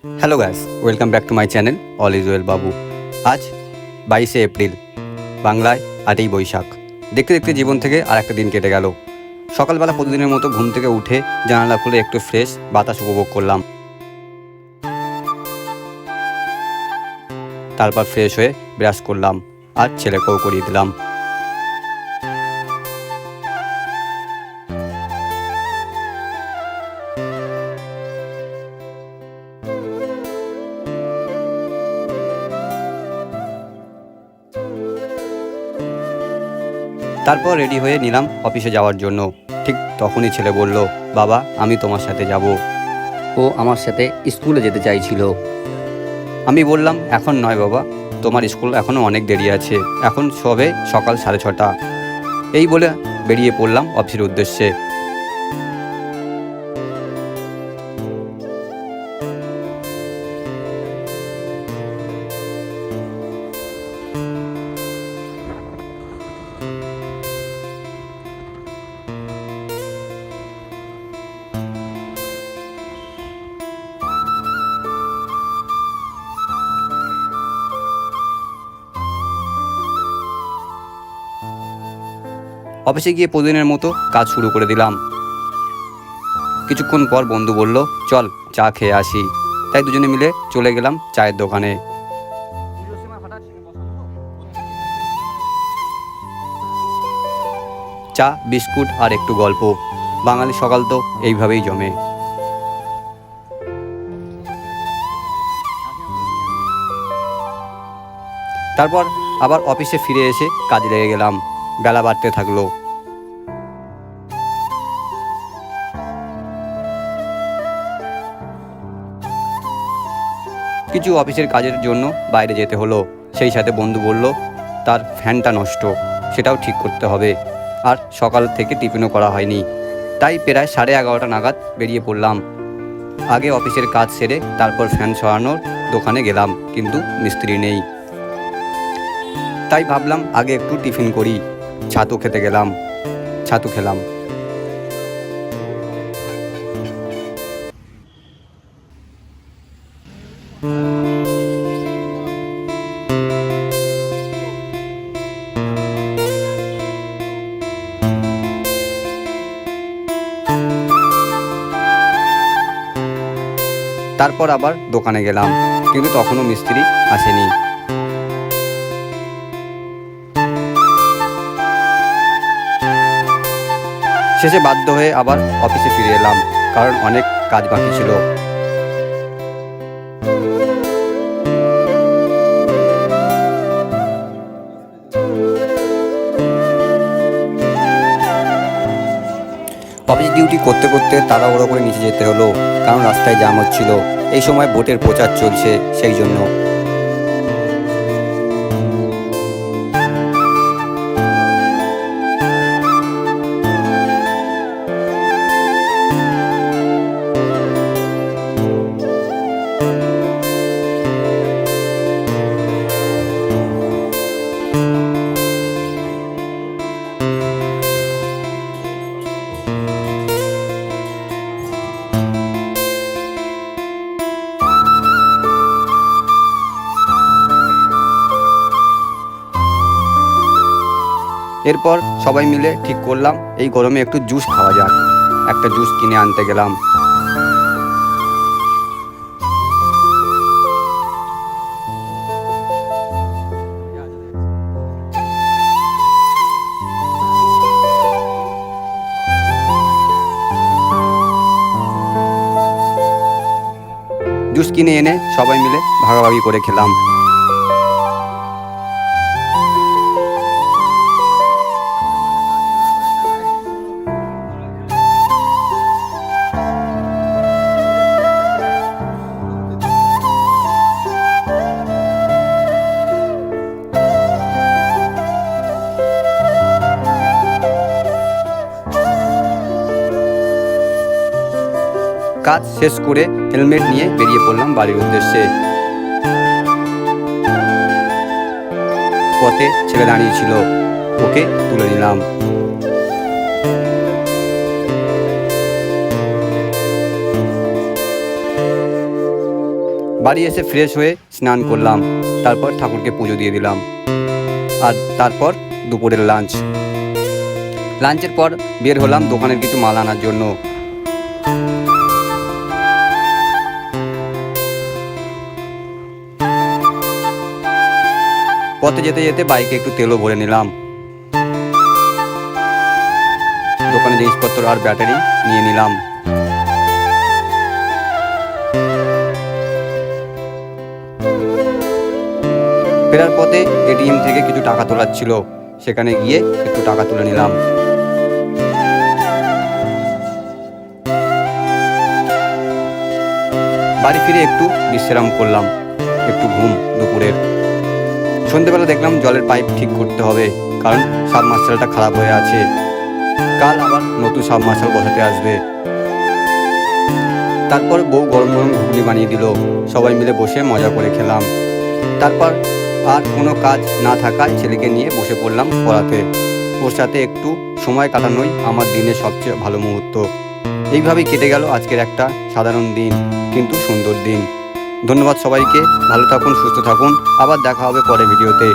Hello guys, welcome back to my channel all is well বাবু। আজ 22শে April, বাংলায় 8ই বৈশাখ। দেখতে দেখতে জীবন থেকে আর একটা দিন কেটে গেল। সকালবেলা প্রতিদিনের মতো ঘুম থেকে উঠে জানালা খুলে একটু ফ্রেশ বাতাস উপভোগ করলাম। তারপর ফ্রেশ হয়ে ব্রাশ করলাম আর ছেলেকেও করিয়ে দিলাম। তারপর রেডি হয়ে নিলাম অফিসে যাওয়ার জন্য। ঠিক তখনই ছেলে বলল, বাবা আমি তোমার সাথে যাব। ও আমার সাথে স্কুলে যেতে চাইছিল। আমি বললাম, এখন নয় বাবা, তোমার স্কুল এখনও অনেক দেরি আছে, এখন সবে সকাল 6:30। এই বলে বেরিয়ে পড়লাম অফিসের উদ্দেশ্যে। অফিসে গিয়ে প্রতিদিনের মতো কাজ শুরু করে দিলাম। কিছুক্ষণ পর বন্ধু বলল, চল চা খেয়ে আসি। তাই দুজনে মিলে চলে গেলাম চায়ের দোকানে। চা, বিস্কুট আর একটু গল্প। বাঙালি সকাল তো এইভাবেই জমে। তারপর আবার অফিসে ফিরে এসে কাজে লেগে গেলাম। বেলা বাড়তে থাকলো। কিছু অফিসের কাজের জন্য বাইরে যেতে হলো। সেই সাথে বন্ধু বলল, তার ফ্যানটা নষ্ট, সেটাও ঠিক করতে হবে। আর সকাল থেকে টিফিনও করা হয়নি। তাই প্রায় 11:30 নাগাদ বেরিয়ে পড়লাম। আগে অফিসের কাজ সেরে তারপর ফ্যান সরানোর দোকানে গেলাম, কিন্তু মিস্ত্রি নেই। তাই ভাবলাম আগে একটু টিফিন করি। ছাতু খেতে গেলাম, ছাতু খেলাম। তারপর আবার দোকানে গেলাম, কিন্তু তখনও মিস্ত্রি আসেনি। শেষে বাধ্য হয়ে আবার অফিসে ফিরে এলাম, কারণ অনেক কাজ বাকি ছিল। অফিস ডিউটি করতে করতে তাড়াহুড়ো করে নিচে যেতে হলো, কারণ রাস্তায় জ্যাম হচ্ছিল। এই সময় ভোটের প্রচার চলছে, সেই জন্য। এরপর সবাই মিলে ঠিক করলাম এই গরমে একটু জুস খাওয়া যাক। একটা জুস কিনে আনতে গেলাম। জুস কিনে এনে সবাই মিলে ভাগাভাগি করে খেলাম। কাজ শেষ করে হেলমেট নিয়ে বেরিয়ে পড়লাম বাড়ির উদ্দেশ্যে। পথে ছেলে দাঁড়িয়ে ছিল, ওকে তুলে নিলাম। বাড়ি এসে ফ্রেশ হয়ে স্নান করলাম, তারপর ঠাকুরকে পুজো দিয়ে দিলাম। আর তারপর দুপুরের লাঞ্চের পর বের হলাম দোকানের কিছু মাল আনার জন্য। পথে যেতে যেতে বাইকে একটু তেলও ভরে নিলাম। দোকানে জিনিসপত্র আর ব্যাটারি নিয়ে নিলাম। ফেরার পথে এটিএম থেকে কিছু টাকা তোলার ছিল, সেখানে গিয়ে একটু টাকা তুলে নিলাম। বাড়ি ফিরে একটু বিশ্রাম করলাম, একটু ঘুম দুপুরের। সন্ধ্যেবেলা দেখলাম জলের পাইপ ঠিক করতে হবে, কারণ সাবমার্শালটা খারাপ হয়ে আছে। কাল আবার নতুন সাবমার্শাল বসাতে আসবে। তারপর বউ গরম গরম ঘুগনি বানিয়ে দিল, সবাই মিলে বসে মজা করে খেলাম। তারপর আর কোনো কাজ না থাকায় ছেলেকে নিয়ে বসে পড়লাম পড়াতে। ওর সাথে একটু সময় কাটানোই আমার দিনের সবচেয়ে ভালো মুহূর্ত। এইভাবেই কেটে গেল আজকের একটা সাধারণ দিন, কিন্তু সুন্দর দিন। ধন্যবাদ সবাইকে, ভালো থাকুন, সুস্থ থাকুন, আবার দেখা হবে পরে ভিডিওতে।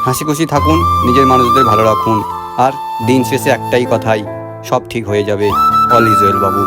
হাসি খুশি থাকুন, নিজের মানুষদের ভালো রাখুন, আর দিন শেষে একটাই কথাই, সব ঠিক হয়ে যাবে। All is well Babu.